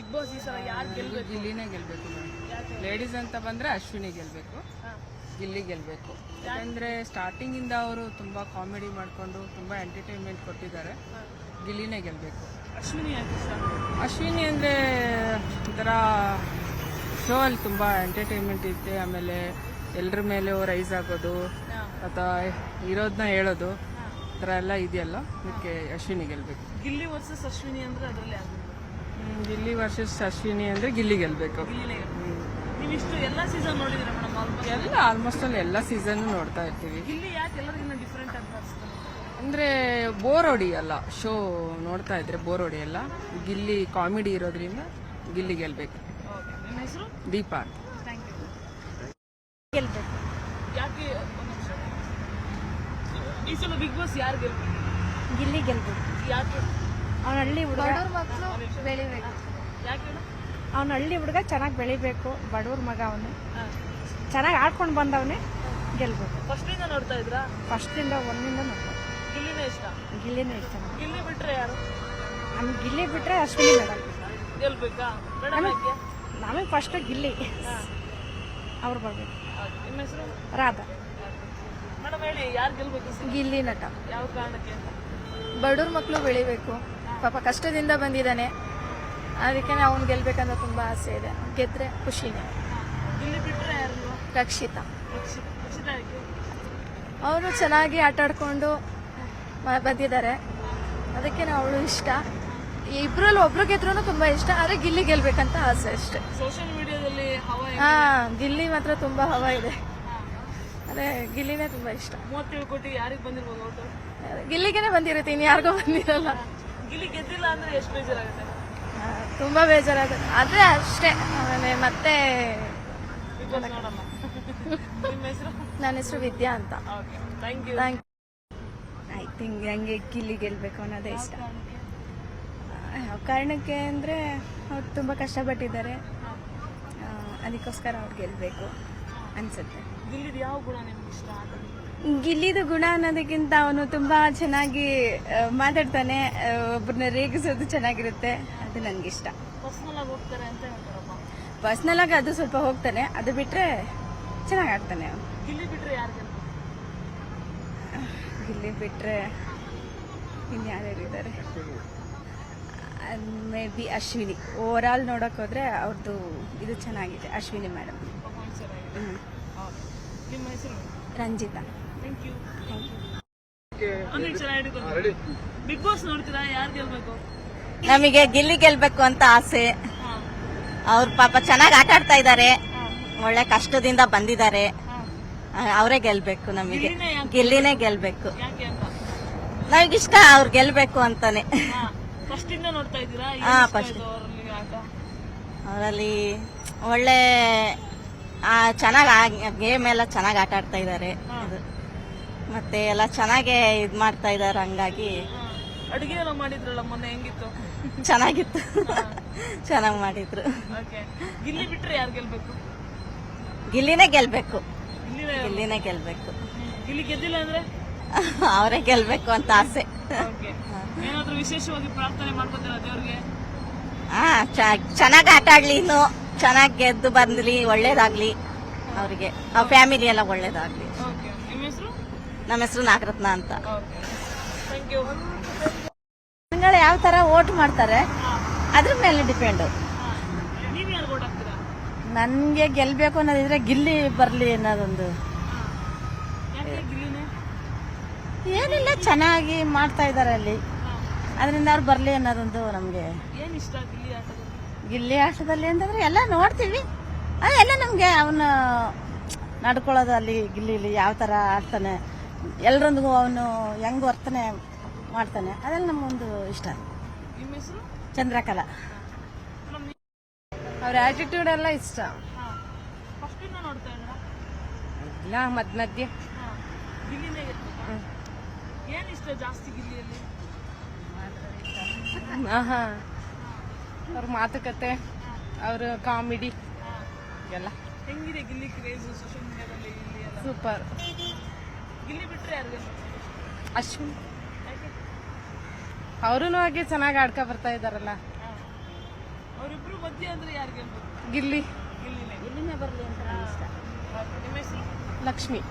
Big boss ಈ ಸಲ ಯಾರು ಗೆಲ್ಬೇಕು? ಗಿಲ್ಲಿನೇ ಗೆಲ್ಬೇಕು. ಲೇಡೀಸ್ ಅಂತ ಬಂದ್ರೆ ಅಶ್ವಿನಿ ಗೆಲ್ಬೇಕು, ಗಿಲ್ಲಿ ಗೆಲ್ಬೇಕು. ಯಾಕಂದ್ರೆ ಸ್ಟಾರ್ಟಿಂಗ್ ಇಂದ ಅವರು ತುಂಬಾ ಕಾಮಿಡಿ ಮಾಡ್ಕೊಂಡು ತುಂಬಾ ಎಂಟರ್ಟೈನ್ಮೆಂಟ್ ಕೊಟ್ಟಿದ್ದಾರೆ. ಗಿಲ್ಲಿನೇ ಗೆಲ್ಬೇಕು. ಅಶ್ವಿನಿ ಯಾಕೆ ಇಷ್ಟ? ಅಶ್ವಿನಿ ಅಂದ್ರೆ ಒಂಥರ ಶೋ ಅಲ್ಲಿ ತುಂಬಾ ಎಂಟರ್ಟೈನ್ಮೆಂಟ್ ಇರುತ್ತೆ. ಆಮೇಲೆ ಎಲ್ಲರ ಮೇಲೆ ರೈಸ್ ಆಗೋದು ಅಥವಾ ಇರೋದನ್ನ ಹೇಳೋದು ಈ ಥರ ಎಲ್ಲ ಇದೆಯಲ್ಲ, ಅದಕ್ಕೆ ಅಶ್ವಿನಿ ಗೆಲ್ಬೇಕು. ಗಿಲ್ಲಿ ವರ್ಸಸ್ ಅಶ್ವಿನಿ ಅಂದ್ರೆ ಅದರಲ್ಲಿ ಗಿಲ್ಲಿ ವರ್ಸಸ್ ಅಶ್ವಿನಿ ಅಂದ್ರೆ ಗಿಲ್ಲಿ ಗೆಲ್ಬೇಕು. ನೀವು ಇಷ್ಟು ಎಲ್ಲ ಸೀಸನ್ ನೋಡಿದ್ರೆ ಮೇಡಮ್? ಎಲ್ಲ ಆಲ್ಮೋಸ್ಟ್ ಅಲ್ಲಿ ಎಲ್ಲ ಸೀಸನ್ ನೋಡ್ತಾ ಇರ್ತೀವಿ. ಗಿಲ್ಲಿ ಯಾಕೆ ಎಲ್ಲರಿಗಿನ್ನ ಡಿಫ್ರೆಂಟ್ ಅಂತ ಅನಿಸ್ತದೆ? ಅಂದ್ರೆ ಬೋರ್ ಹೊಡಿಯಲ್ಲ, ಶೋ ನೋಡ್ತಾ ಇದ್ರೆ ಬೋರ್ ಹೊಡಿಯಲ್ಲ. ಗಿಲ್ಲಿ ಕಾಮಿಡಿ ಇರೋದ್ರಿಂದ ಗಿಲ್ಲಿ ಗೆಲ್ಬೇಕು. ನಿಮ್ಮ ಹೆಸರು? ದೀಪ. Thank you. ಗೆಲ್ಬೇಕು. ಯಾಕೆ ಈ ಸಲ ಬಿಗ್ ಬಾಸ್ ಯಾರು ಗೆಲ್ಬೇಕು? ಗಿಲ್ಲಿ ಗೆಲ್ಬೇಕು. ಯಾಕೆ? ಅವನ ಹಳ್ಳಿ ಹುಡುಗ ಬೆಳಿಬೇಕು. ಯಾಕೆ? ಅವನ ಹಳ್ಳಿ ಹುಡುಗ ಚೆನ್ನಾಗಿ ಬೆಳಿಬೇಕು. ಬಡವ್ರ ಮಗ ಅವನು ಚೆನ್ನಾಗಿ ಆಡ್ಕೊಂಡು ಬಂದವನೇ ಗೆಲ್ಬೇಕು. ಫಸ್ಟಿಂದ ನೋಡ್ತಾ ಇದ್ರಾ? ಫಸ್ಟಿಂದ ಒಂದಿಂದ ನೋಡ್ಬೇಕು. ಗಿಲ್ಲಿನೇ ಇಷ್ಟ? ಗಿಲ್ಲಿನೇ ಇಷ್ಟ. ಗಿಲ್ಲಿ ಬಿಟ್ರೆ ಯಾರು? ನಮ್ಗೆ ಗಿಲ್ಲಿ ಬಿಟ್ರೆ ಅಶ್ವಿನಿ ಮೇಡಮ್ ಗೆಲ್ಬೇಕಾ? ಮೇಡಮ್ ಯಾಕೆ? ನಮಗೆ ಫಸ್ಟ್ ಗಿಲ್ಲಿ ಅವ್ರು ಬರ್ಬೇಕು. ನಿಮ್ಮ ಹೆಸರು? ರಾಧಾ. ಮೇಡಮ್ ಹೇಳಿ, ಯಾರು ಗೆಲ್ಬೇಕು? ಗಿಲ್ಲಿ ನಟ. ಯಾವ ಕಾರಣಕ್ಕೆ? ಬಡವ್ರ ಮಕ್ಕಳು ಬೆಳಿಬೇಕು. ಪಾಪ ಕಷ್ಟದಿಂದ ಬಂದಿದ್ದಾನೆ, ಅದಕ್ಕೆ ಅವ್ನು ಗೆಲ್ಬೇಕಂತ ತುಂಬಾ ಆಸೆ ಇದೆ. ಗೆದ್ರೆ ಖುಷಿನೇ. ಗಿಲ್ಲಿ ಬಿಟ್ರೆ ಯಾರು? ರಕ್ಷಿತಾ. ರಕ್ಷಿತಾ ಯಾಕೆ? ಅವರು ಚೆನ್ನಾಗಿ ಆಟ ಆಡ್ಕೊಂಡು ಬಂದಿದ್ದಾರೆ, ಅದಕ್ಕೆ ಅವಳು ಇಷ್ಟ. ಇಬ್ರಲ್ಲಿ ಒಬ್ರು ಗೆದ್ರೂ ತುಂಬಾ ಇಷ್ಟ, ಆದ್ರೆ ಗಿಲ್ಲಿ ಗೆಲ್ಬೇಕಂತ ಆಸೆ ಅಷ್ಟೇ. ಸೋಷಿಯಲ್ ಮೀಡಿಯಾದಲ್ಲಿ ಗಿಲ್ಲಿ ಮಾತ್ರ ತುಂಬಾ ಹವಾ ಇದೆ, ಅದೇ ಗಿಲ್ಲಿನೇ ತುಂಬಾ ಇಷ್ಟ. 37 ಕೋಟಿ ಯಾರಿಗೆ ಬಂದಿರ್ಬೋದು ಓಟು? ಗಿಲ್ಲಿಗೆನೆ ಬಂದಿರುತ್ತೆ, ಇನ್ನು ಯಾರಿಗೂ ಬಂದಿರಲ್ಲ. ಗಿಲ್ಲಿ ಗೆದ್ದಿಲ್ಲ ಅಂದ್ರೆ ಎಷ್ಟು ಬೇಜಾರಾಗುತ್ತೆ? ತುಂಬಾ ಬೇಜಾರಾಗುತ್ತೆ, ಆದ್ರೆ ಅಷ್ಟೇ. ಆಮೇಲೆ ಮತ್ತೆ ನೋಡಮ್ಮ. ನಿಮ್ಮ ಹೆಸರು? ನನ್ನ ಹೆಸರು ವಿದ್ಯಾ ಅಂತ. Thank you. ಐ ಥಿಂಕ್ ಹಂಗೆ ಗಿಲ್ಲಿ ಗೆಲ್ಬೇಕು ಅನ್ನೋದೇ ಇಷ್ಟ. ಯಾವ ಕಾರಣಕ್ಕೆ ಅಂದರೆ ಅವ್ರು ತುಂಬ ಕಷ್ಟಪಟ್ಟಿದ್ದಾರೆ, ಅದಕ್ಕೋಸ್ಕರ ಅವ್ರು ಗೆಲ್ಲಬೇಕು ಅನಿಸುತ್ತೆ. ಗಿಲ್ಲಿದು ಯಾವ ಗುಣ ನಿಮ್ಗೆ ಇಷ್ಟ? ಗಿಲ್ಲಿದು ಗುಣ ಅನ್ನೋದಕ್ಕಿಂತ ಅವನು ತುಂಬ ಚೆನ್ನಾಗಿ ಮಾತಾಡ್ತಾನೆ, ಒಬ್ಬರನ್ನ ರೇಗಿಸೋದು ಚೆನ್ನಾಗಿರುತ್ತೆ, ಅದು ನನಗಿಷ್ಟ. ಪರ್ಸನಲ್ ಆಗಿ ಹೋಗ್ತಾರೆ ಅಂತ ಹೇಳ್ತಾರಪ್ಪ. ಪರ್ಸ್ನಲ್ ಆಗಿ ಅದು ಸ್ವಲ್ಪ ಹೋಗ್ತಾನೆ, ಅದು ಬಿಟ್ಟರೆ ಚೆನ್ನಾಗಿ ಆಡ್ತಾನೆ ಅವನು. ಗಿಲ್ಲಿ ಬಿಟ್ರೆ ಯಾರು ಗೆಲ್ಬೇಕು? ಗಿಲ್ಲಿ ಬಿಟ್ಟರೆ ಇನ್ಯಾರ್ಯಾರಿದ್ದಾರೆ? Maybe Ashwini. Overall ನೋಡೋಕೆ ಹೋದರೆ ಅವ್ರದ್ದು ಇದು ಚೆನ್ನಾಗಿದೆ, ಅಶ್ವಿನಿ ಮೇಡಮ್. ನಿಮ್ಮ ಹೆಸರು? ರಂಜಿತಾ. Thank you. ಚೆನ್ನಾಗಿ ಬಿಗ್ ಬಾಸ್ ನೋಡ್ತೀರಾ? ಯಾರು ಗೆಲ್ಬೇಕು? ನಮಗೆ ಗಿಲ್ಲಿ ಗೆಲ್ಬೇಕು ಅಂತ ಆಸೆ. ಅವ್ರು ಪಾಪ ಚೆನ್ನಾಗಿ ಆಟ ಆಡ್ತಾ ಇದ್ದಾರೆ, ಒಳ್ಳೆ ಕಷ್ಟದಿಂದ ಬಂದಿದ್ದಾರೆ, ಅವರೇ ಗೆಲ್ಬೇಕು. ನಮಗೆ ಗಿಲ್ಲಿನೇ ಗೆಲ್ಬೇಕು. ಯಾಕೆ ಅಂತ? ನಮಗಿಷ್ಟ ಅವ್ರು ಗೆಲ್ಬೇಕು ಅಂತಾನೆ. ಫಸ್ಟ್ ಇಂದ ನೋಡ್ತಾ ಇದ್ದೀರಾ? ಫಸ್ಟ್ ಅವರಲ್ಲಿ ಒಳ್ಳೆ ಚೆನ್ನಾಗಿ ಗೇಮ್ ಎಲ್ಲ ಚೆನ್ನಾಗಿ ಆಟ ಆಡ್ತಾ ಇದ್ದಾರೆ, ಮತ್ತೆ ಎಲ್ಲ ಚೆನ್ನಾಗೆ ಇದ್ ಮಾಡ್ತಾ ಇದಾರೆ. ಹಂಗಾಗಿ ಅಡುಗೆ ಎಲ್ಲ ಮಾಡಿದ್ರಲ್ಲ ಮೊನ್ನೆ, ಹೆಂಗಿತ್ತು? ಚೆನ್ನಾಗಿತ್ತು, ಚೆನ್ನಾಗಿ ಮಾಡಿದ್ರು. ಗಿಲ್ಲಿ ಬಿಟ್ರೆ ಯಾರು ಗೆಲ್ಬೇಕು? ಗಿಲ್ಲಿನೇ ಗೆಲ್ಬೇಕು. ಗಿಲ್ಲಿನೇ ಗೆಲ್ಬೇಕು. ಗಿಲ್ಲಿ ಗೆದ್ದಿಲ್ಲ ಅಂದ್ರೆ ಅವರೇ ಗೆಲ್ಬೇಕು ಅಂತ ಆಸೆ. ಏನಾದ್ರೂ ವಿಶೇಷವಾಗಿ ಪ್ರಾರ್ಥನೆ ಮಾಡ್ಕೊತೀರಾ ದೇವ್ರಿಗೆ? ಚೆನ್ನಾಗಿ ಆಟ ಆಡ್ಲಿ, ಇನ್ನು ಚೆನ್ನಾಗಿ ಗೆದ್ದು ಬಂದ್ಲಿ, ಒಳ್ಳೇದಾಗ್ಲಿ ಅವ್ರಿಗೆ, ಅವ್ರ ಫ್ಯಾಮಿಲಿ ಎಲ್ಲ ಒಳ್ಳೇದಾಗ್ಲಿ. ನಿಮ್ಮ ಹೆಸರು? ನಮ್ಮ ಹೆಸರು ನಾಗರತ್ನ ಅಂತ. Thank you. ಜನಗಳು ಯಾವ ತರ ವೋಟ್ ಮಾಡ್ತಾರೆ ಅದ್ರ ಮೇಲೆ ಡಿಪೆಂಡ್. ನೀವು ಯಾರು ವೋಟ್ ಹಾಕ್ತೀರಾ? ನನ್ಗೆ ಗೆಲ್ಬೇಕು ಅನ್ನೋದಿದ್ರೆ ಗಿಲ್ಲಿ ಬರ್ಲಿ ಅನ್ನೋದೊಂದು. ಯಾಕೆ ಗಿಲ್ಲಿನೇ? ಏನಿಲ್ಲ, ಚೆನ್ನಾಗಿ ಮಾಡ್ತಾ ಇದಾರೆ ಅಲ್ಲಿ, ಅದರಿಂದ ಅವ್ರು ಬರ್ಲಿ ಅನ್ನೋದೊಂದು ನಮ್ಗೆ. ಏನ್ ಇಷ್ಟ ಗಿಲ್ಲಿ ಆಟದಲ್ಲಿ? ಗಿಲ್ಲಿ ಆಟದಲ್ಲಿ ಅಂತಂದ್ರೆ ಎಲ್ಲ ನೋಡ್ತೀವಿ, ಅದೆಲ್ಲ ನಮ್ಗೆ ಅವನು ನಡ್ಕೊಳ್ಳೋದು ಅಲ್ಲಿ ಗಿಲ್ಲಿ ಯಾವ ತರ ಆಡ್ತಾನೆ, ಎಲ್ರೊಂದಿಗೂ ಅವನು ಹೆಂಗ್ ವರ್ತನೆ ಮಾಡ್ತಾನೆ, ಅದೆಲ್ಲ ನಮಗೊಂದು ಇಷ್ಟ. ನಿಮ್ಮ ಹೆಸರು? ಚಂದ್ರಕಲಾ. ಅವ್ರ ಆಟಿಟ್ಯೂಡ್ ಎಲ್ಲ ಇಷ್ಟ. ಫಸ್ಟ್ ಇಂದ ನೋಡ್ತಾ ಇದ್ದೀರಾ? ಇಲ್ಲ, ಮಧ್ಯ ಗಿಲ್ಲಿನೇ ಗೆಲ್ಬೇಕಾ? ಏನ್ ಇಷ್ಟ ಜಾಸ್ತಿ ಗಿಲ್ಲಿಯಲ್ಲಿ? ಅವ್ರ ಮಾತುಕತೆ, ಅವ್ರ ಕಾಮಿಡಿ ಎಲ್ಲ ಹೆಂಗಿದೆ ಗಿಲ್ಲಿ ಕ್ರೇಜ್ ಸೋಷಿಯಲ್ ಮೀಡಿಯಾದಲ್ಲಿ? ಸೂಪರ್. ಗಿಲ್ಲಿ ಬಿಟ್ರೆ ಯಾರು? ಅಶ್ವಿನ್. ಅವರು ಹಾಗೆ ಚೆನ್ನಾಗಿ ಆಡ್ಕೊ ಬರ್ತಾ ಇದಾರಲ್ಲ. ಅವರಿಬ್ರು ಸದ್ಯ ಅಂದ್ರೆ ಯಾರು ಗೆಲ್ಬೇಕು? ಗಿಲ್ಲಿ. ಗಿಲ್ಲಿನೇ. ಇಲ್ಲಿನೇ ಬರಲಿ ಅಂತ ನನ್ನ ಇಷ್ಟ. ನಿಮ್ಮ ಹೆಸರು? ಲಕ್ಷ್ಮಿ.